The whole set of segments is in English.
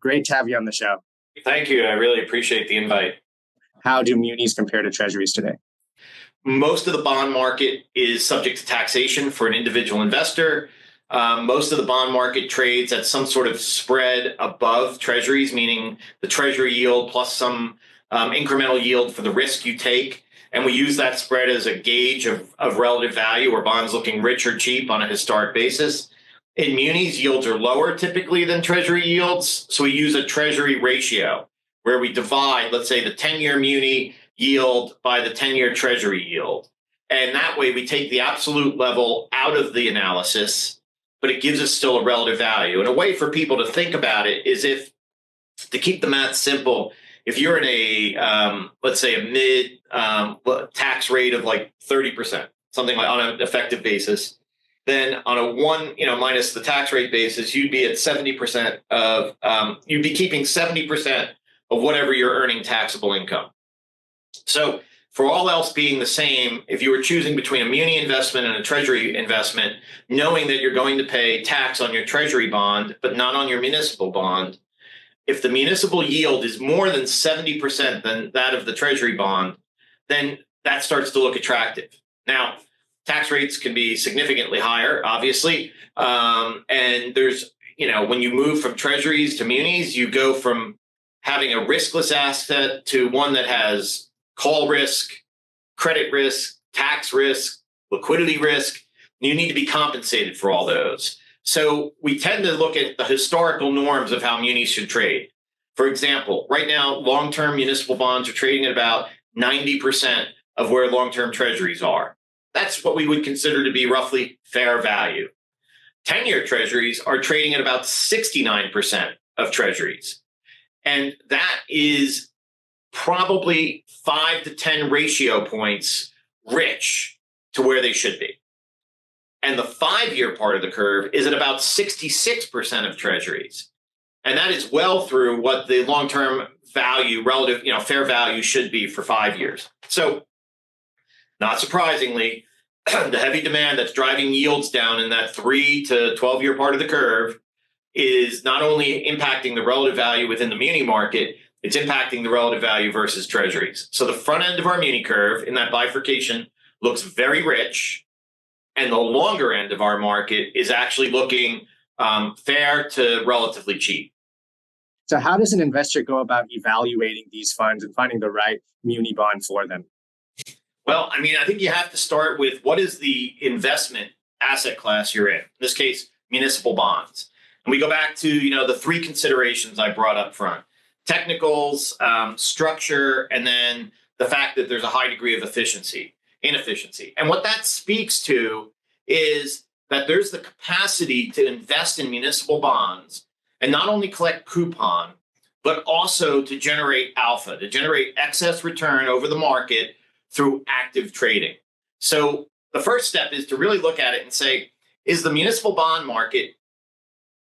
Great to have you on the show. Thank you. I really appreciate the invite. How do munis compare to treasuries today? Most of the bond market is subject to taxation for an individual investor. Most of the bond market trades at some sort of spread above treasuries, meaning the treasury yield plus some incremental yield for the risk you take. And we use that spread as a gauge of relative value, or bonds looking rich or cheap on a historic basis. In munis, yields are lower typically than treasury yields. So we use a treasury ratio where we divide, let's say, the 10-year muni yield by the 10-year treasury yield. And that way we take the absolute level out of the analysis, but it gives us still a relative value. And a way for people to think about it is, if, to keep the math simple, if you're in a, let's say, a mid tax rate of like 30%, something like on an effective basis, then on a one, minus the tax rate basis, you'd be at 70% of, you'd be keeping 70% of whatever you're earning taxable income. So for all else being the same, if you were choosing between a muni investment and a treasury investment, knowing that you're going to pay tax on your treasury bond, but not on your municipal bond, if the municipal yield is more than 70% than that of the treasury bond, then that starts to look attractive. Now, tax rates can be significantly higher, obviously. And there's, when you move from treasuries to munis, you go from having a riskless asset to one that has call risk, credit risk, tax risk, liquidity risk. You need to be compensated for all those. So we tend to look at the historical norms of how munis should trade. For example, right now, long-term municipal bonds are trading at about 90% of where long-term treasuries are. That's what we would consider to be roughly fair value. 10-year treasuries are trading at about 69% of treasuries. And that is probably 5 to 10 ratio points rich to where they should be. And the 5-year part of the curve is at about 66% of treasuries. And that is well through what the long-term value, relative, fair value should be for 5 years. So not surprisingly, the heavy demand that's driving yields down in that 3 to 12-year part of the curve is not only impacting the relative value within the muni market, it's impacting the relative value versus treasuries. So the front end of our muni curve in that bifurcation looks very rich, and the longer end of our market is actually looking fair to relatively cheap. So how does an investor go about evaluating these funds and finding the right muni bond for them? Well, I think you have to start with, what is the investment asset class you're in? In this case, municipal bonds. And we go back to, the three considerations I brought up front: technicals, structure, and then the fact that there's a high degree of inefficiency. And what that speaks to is that there's the capacity to invest in municipal bonds and not only collect coupon, but also to generate alpha, to generate excess return over the market through active trading. So the first step is to really look at it and say, is the municipal bond market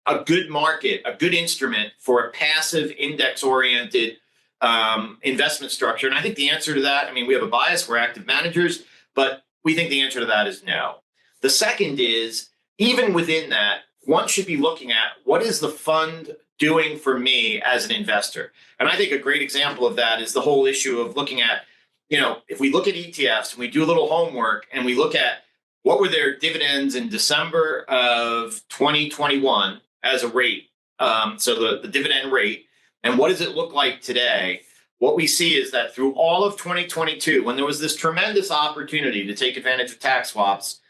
a good instrument for a passive index-oriented investment structure? And I think the answer to that, we have a bias, we're active managers, but we think the answer to that is no. The second is, even within that, one should be looking at, what is the fund doing for me as an investor? And I think a great example of that is the whole issue of looking at, if we look at ETFs and we do a little homework and we look at what were their dividends in December of 2021 as a rate, so the dividend rate, and what does it look like today? What we see is that through all of 2022, when there was this tremendous opportunity to take advantage of tax swaps,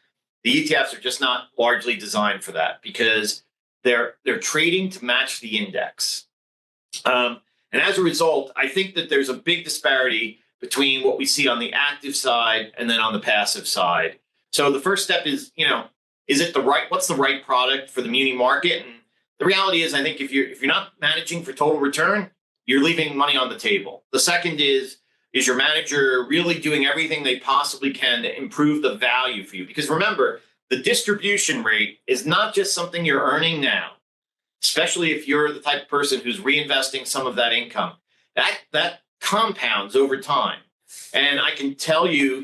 the ETFs are just not largely designed for that, because they're trading to match the index. And as a result, I think that there's a big disparity between what we see on the active side and then on the passive side. So the first step is, what's the right product for the muni market? And the reality is, I think if you're not managing for total return, you're leaving money on the table. The second is your manager really doing everything they possibly can to improve the value for you? Because remember, the distribution rate is not just something you're earning now, especially if you're the type of person who's reinvesting some of that income. That compounds over time. And I can tell you,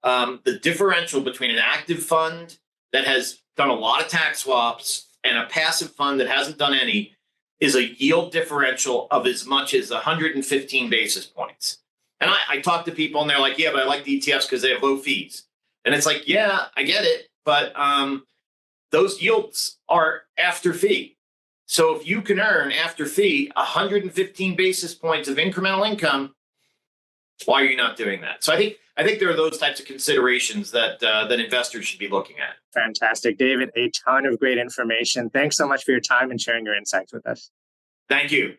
the differential between an active fund that has done a lot of tax swaps and a passive fund that hasn't done any is a yield differential of as much as 115 basis points. And I talk to people and they're like, yeah, but I like the ETFs because they have low fees. And it's like, yeah, I get it. But those yields are after fee. So if you can earn after fee 115 basis points of incremental income, why are you not doing that? So I think there are those types of considerations that that investors should be looking at. Fantastic, David. A ton of great information. Thanks so much for your time and sharing your insights with us. Thank you.